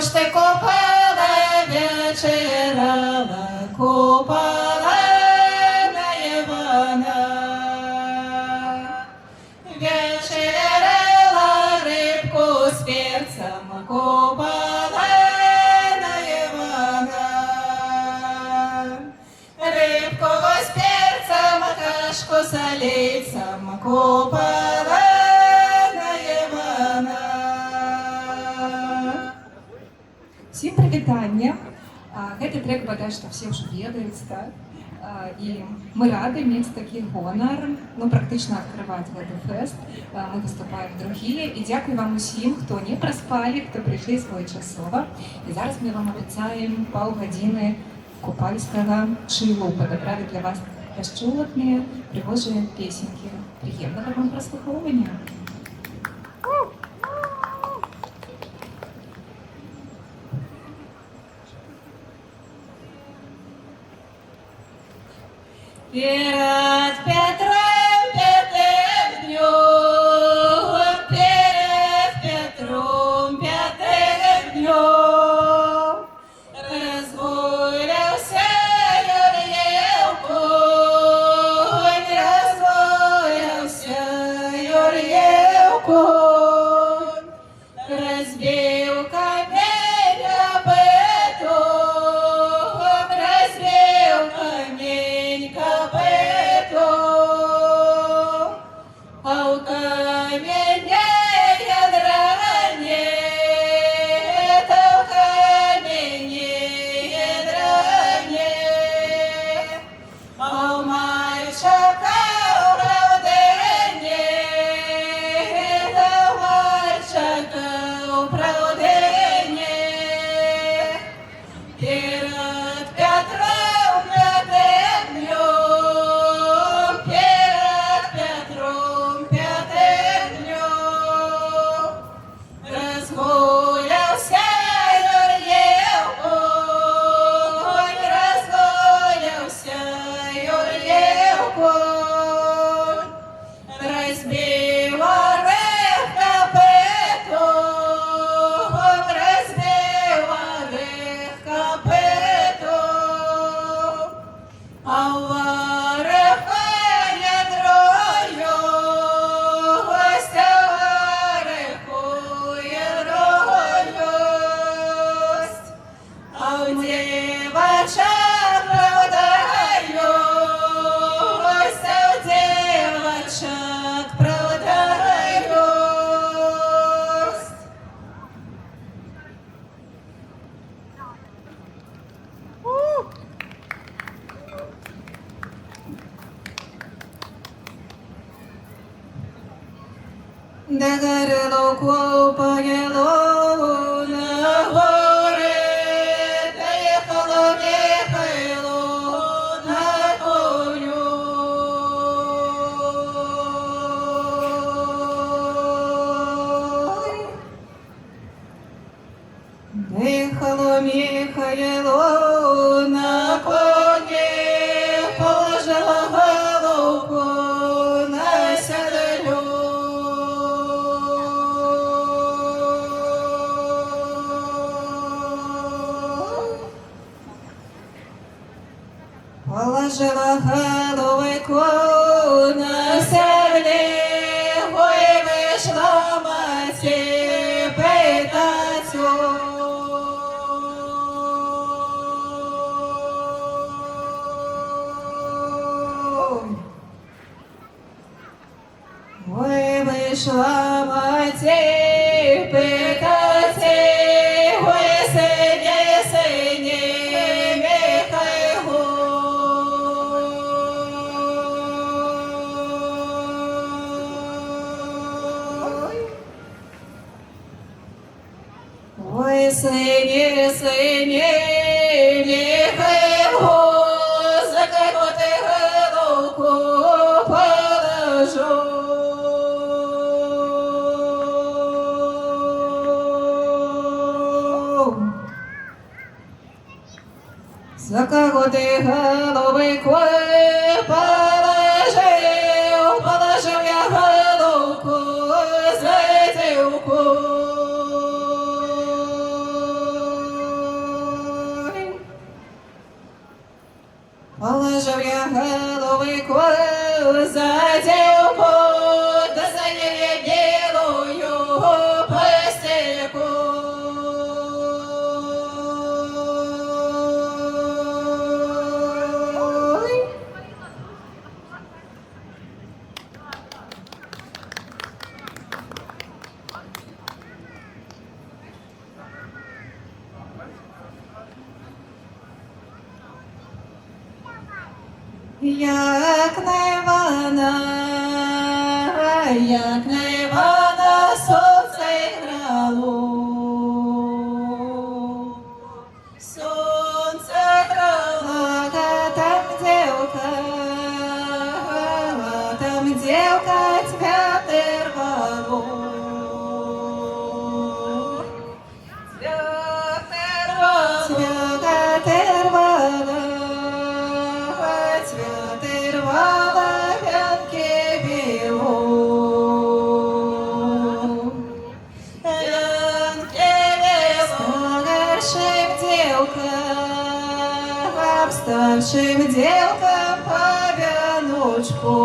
ж ти купала, вечерала, купала на Івана. Вечерала рибку з перцем, купала на Івана. Рибку з перцем, кашку з олійцем, купала на Івана. Всім привітання! Гэты трек бадай што все ўжо ведаюць, так? І мы рады мець такі гонар, практычна адкрываць гэты фэст. Мы выступаем другія і дзякуй вам усім, хто не праспалі, хто прыйшлі своечасова. І зараз мы вам абяцаем паўгадзіны купальскага чылу, падабралі для вас бясчулатныя, прыгожыя песенькі. Прыемнага вам праслухоўвання! Перед Петром пятым днем, перед Петром пятым днем разгулялся Юрьев конь, разгулялся Юрьев конь, разбил камень копытом, разбил камень копытом, а у камня ядра нет, а у камня ядра нет, а у мальчика правды нет, а у мальчика правды нет. Перед Петром пятым днем, перед Петром пятым днем разгулялся Юрьев конь, разгулялся Юрьев конь, разбил орех копытом, разбил орех копытом, а у ореха ядро есть, а у ореху ядро есть, а у девочек правда есть, а у девочек правда есть. Догорело копаело на горе, доехало Михайло на коню. Доехало Михайло на коне, положила головку на седло. Положила головку на седле, ой, вышла мать питать. Ой, вышла мать питать, ой, сыне, сыне, Михайло. Ой, сыне, сыне, Михайло, за кого ты головку положу? За кого ты головку положил, положил я головку за этилку. як на Івана сонце грало. Сонце грало, там дівка цвяте рвало. Цвяте рвало, вянки біло. Старшим девкам по вяночку,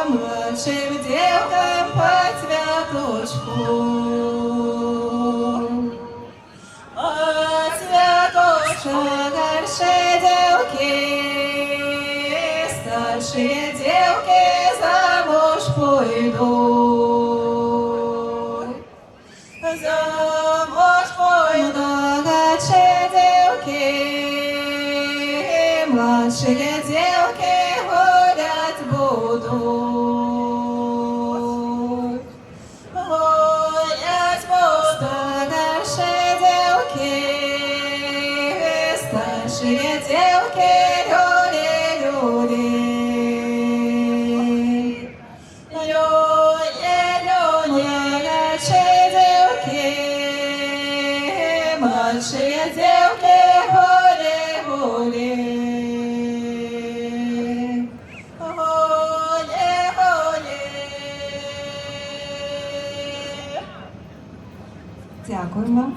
младшим девкам по цветочку. Старшие девки, старшие девки замуж пойдут. Замуж пойдут младшие девки, младшие девки гулять будут. Гулять будут старшие девки, старшие девки, люли-люли. Младшие девки, гули-гули. Гули-гули. Дякуємо.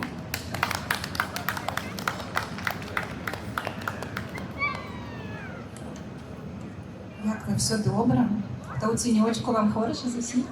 Як ви, все добре? Та у тіньочку вам хороше з усім?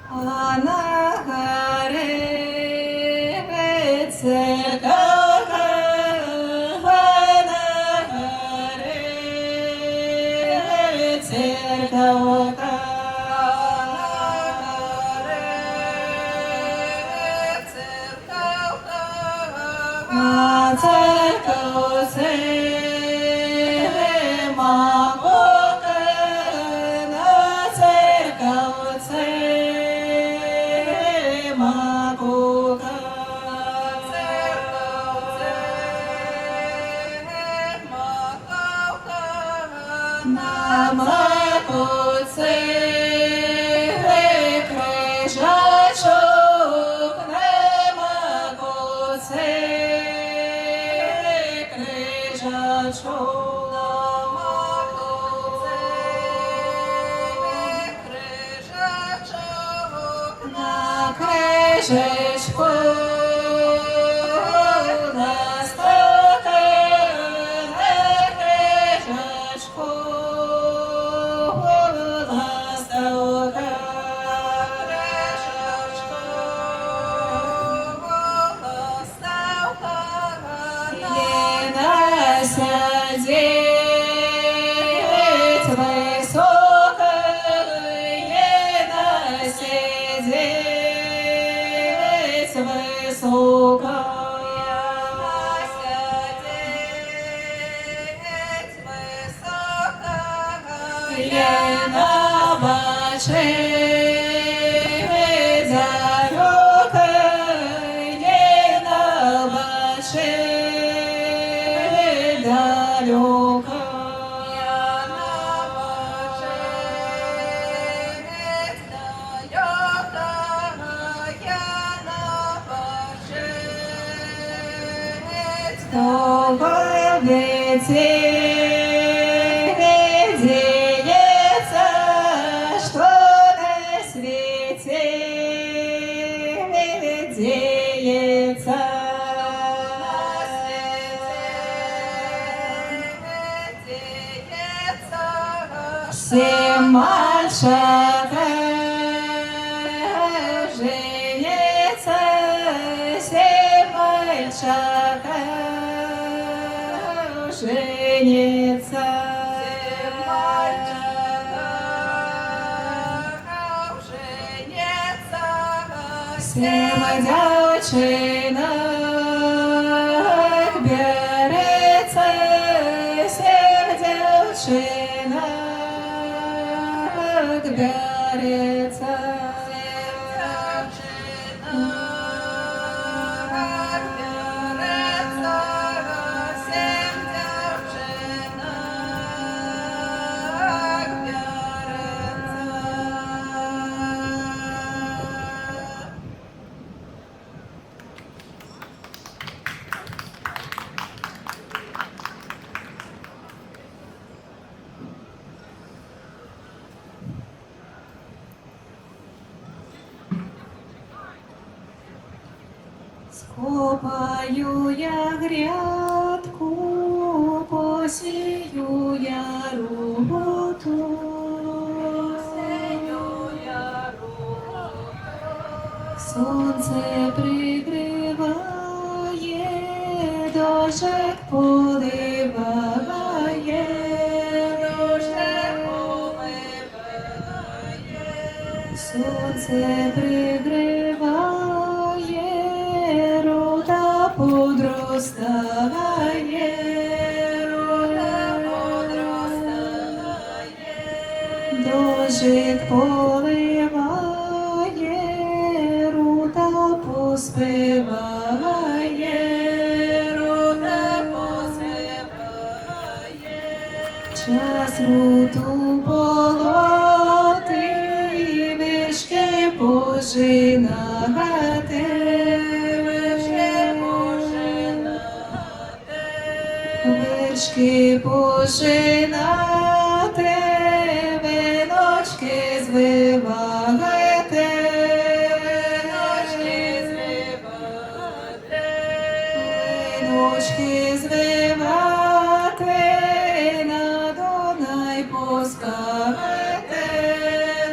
А на гаре церква, на гаре церква. На церкву макока, на церкву макока. На макоце крижачок, на макоце крижачок, на макоце крижачок, на крижечку сидеть высоко, сидеть высоко. Лена бачи далеко, Лена бачи далеко. Тобой деется, что на свете деется. Все мальчика женятся, все мальчика женится. Всем девчинок берется, всем девчинок берется. Скопаю я грядку, посею я роботу. Сонце пригріває, дощик поливає. Сонце пригріває, рота подростає. Дощик поливає, рота поспіває. Час руту полоти, вишки пожинати. Вишки пожинати, віночки звивати. Віночки звивати, на Дунай поскакати.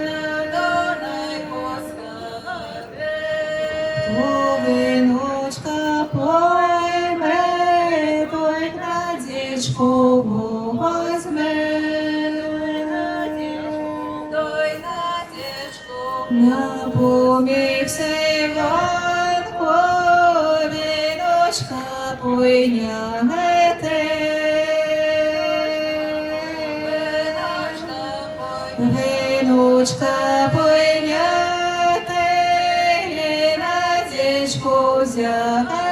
На Дунай поскакати. пойме, той гнадечку возьме. Той гнадечку напомився Іванко, віночка пойняте. Віночка пойняте, Надєчку взяте.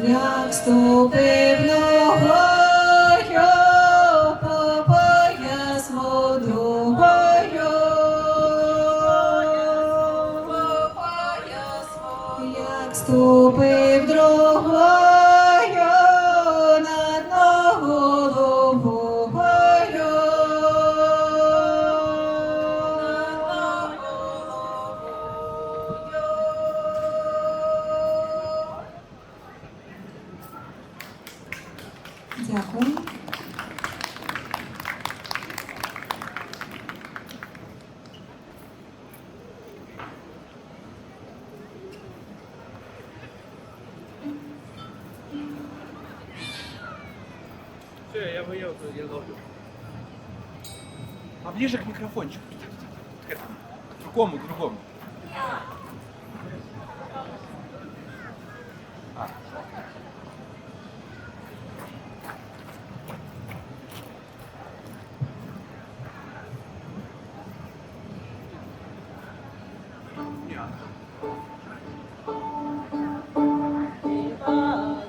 Як ступив ногою по пояс водою, як ступив другою над головою. Дякую. Все, я ловлю. А ближе к микрофончику. К этому. К другому, к другому. А.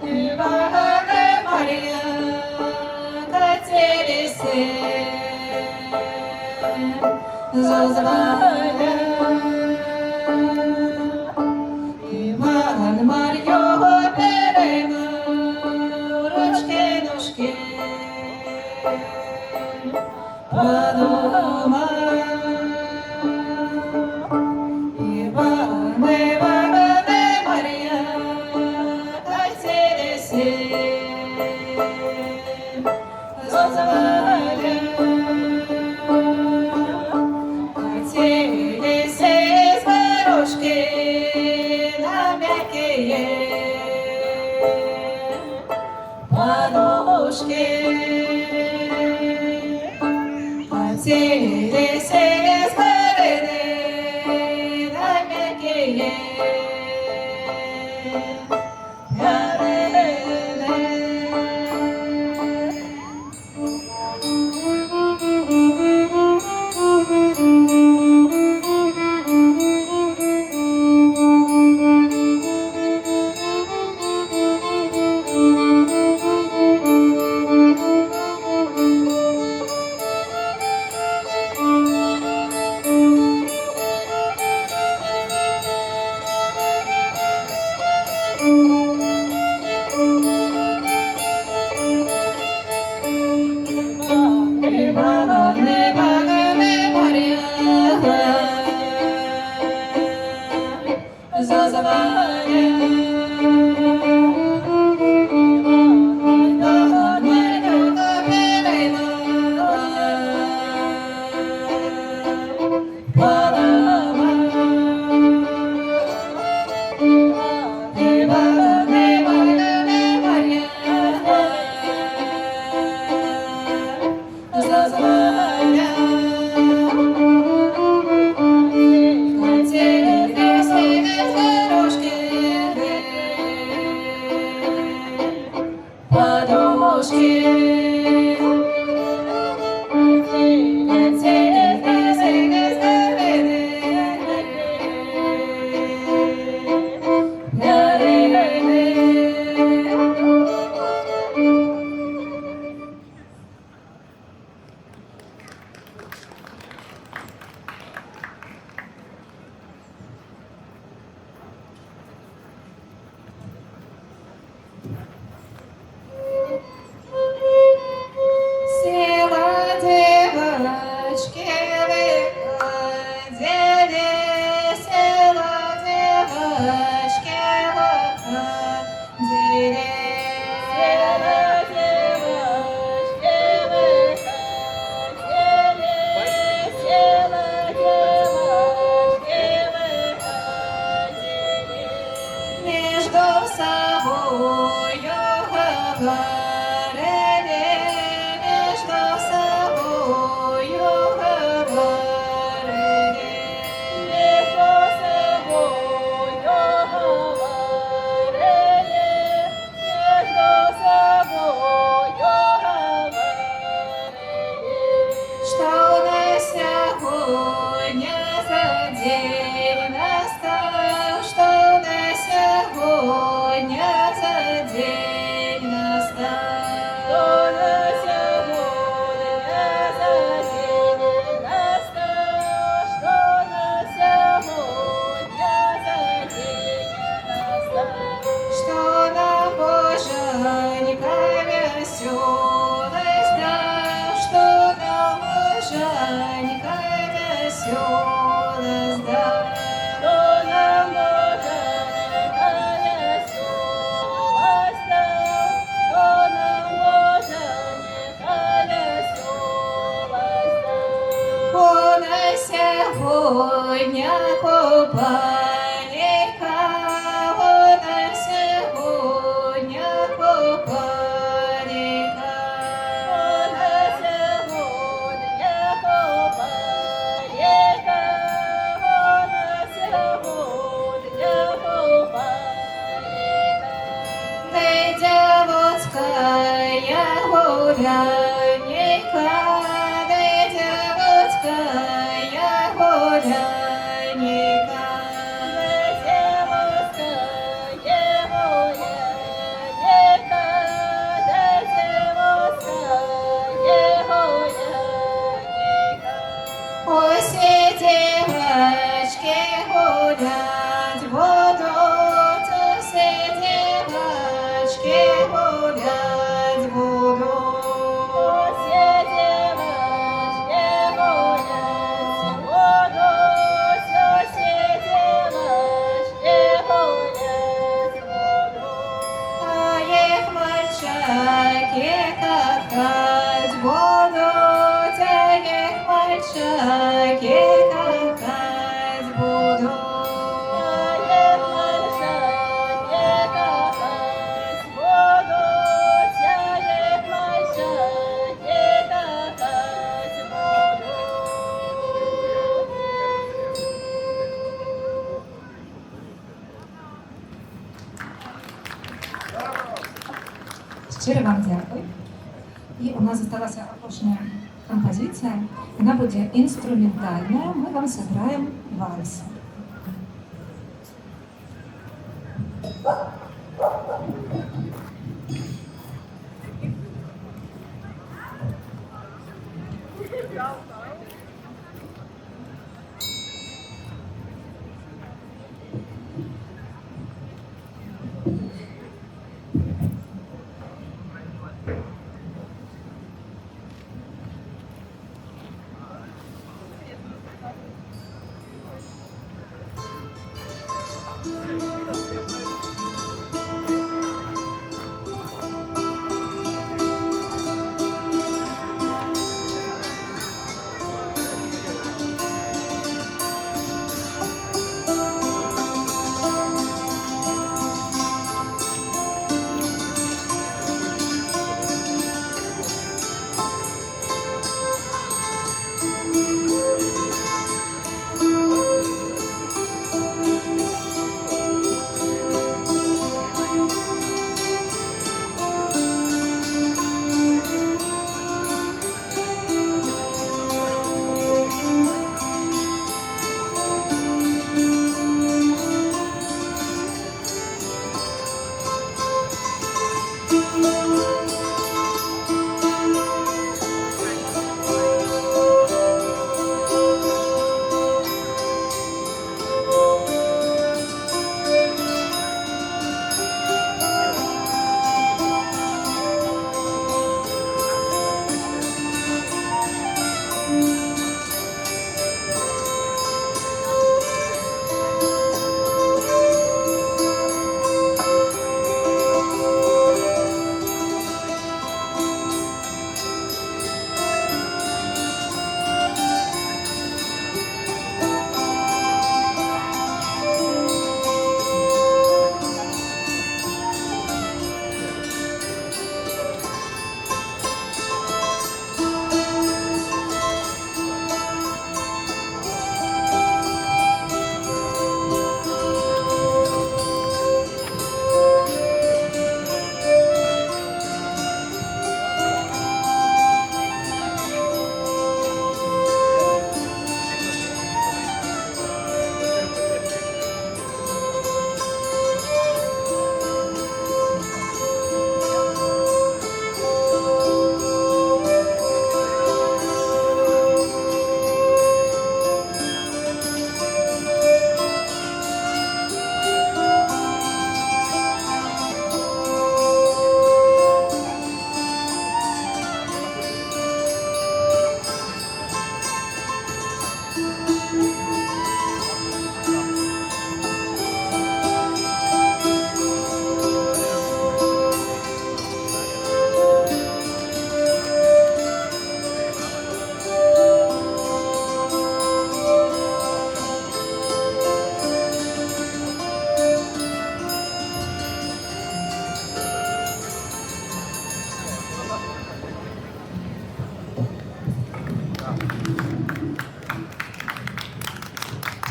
Іване Марія, катерісе, зазване. Іван Мар'ю беремо, ручки ножки, подума. Іване Марія, катерісе, зазване. Катерісе з дорожки на м'якіє подушки. Катерісе з перини на м'якіє Дорожки на сьогодні купальника, на сьогодні купальника, на сьогодні купальника, на сьогодні купальника. Де дівоцькая гуляника, де дівоцькая гуляника, де дівоцькая гуляника, де дівоцькая гуляника. Усі дівочки гулять будуть, усі дівочки гулять будуть. Усі дівочки гулять будуть, усі дівочки гулять будуть. А їх мальчаки какать будуть, а їх мальчаки какать будуть. А їх мальчаки какать будуть, а їх мальчаки какать будуть. Щиро вам дякую. І у нас залишилася остання композиція. Вона буде інструментальна. Ми вам зіграємо вальс.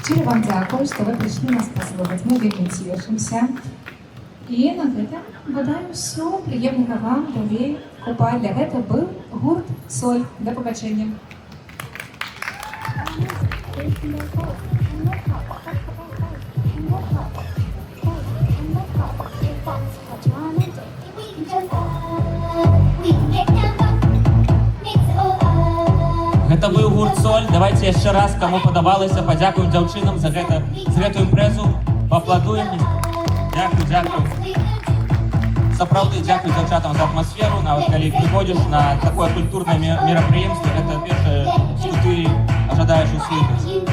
Щиро вам дякую, що ви прийшли нас послухати. Ми вельми тішимося. І на гэтым бадаю ўсё. Прыемнага вам далей купальня. Гэта быў гурт Соль. Да пабачэння. Гэта быў гурт Соль. Давайте яшчэ раз, каму падабалася, падзякуем дзяўчынам за гэту імпрэзу. Паапладуем. Дзякуй. Сапраўды дзякуй дзяўчатам за атмасферу. Нават калі прыходзіш на такое культурнае мерапрыемства, гэта першае, што ты ажадаеш услышаць.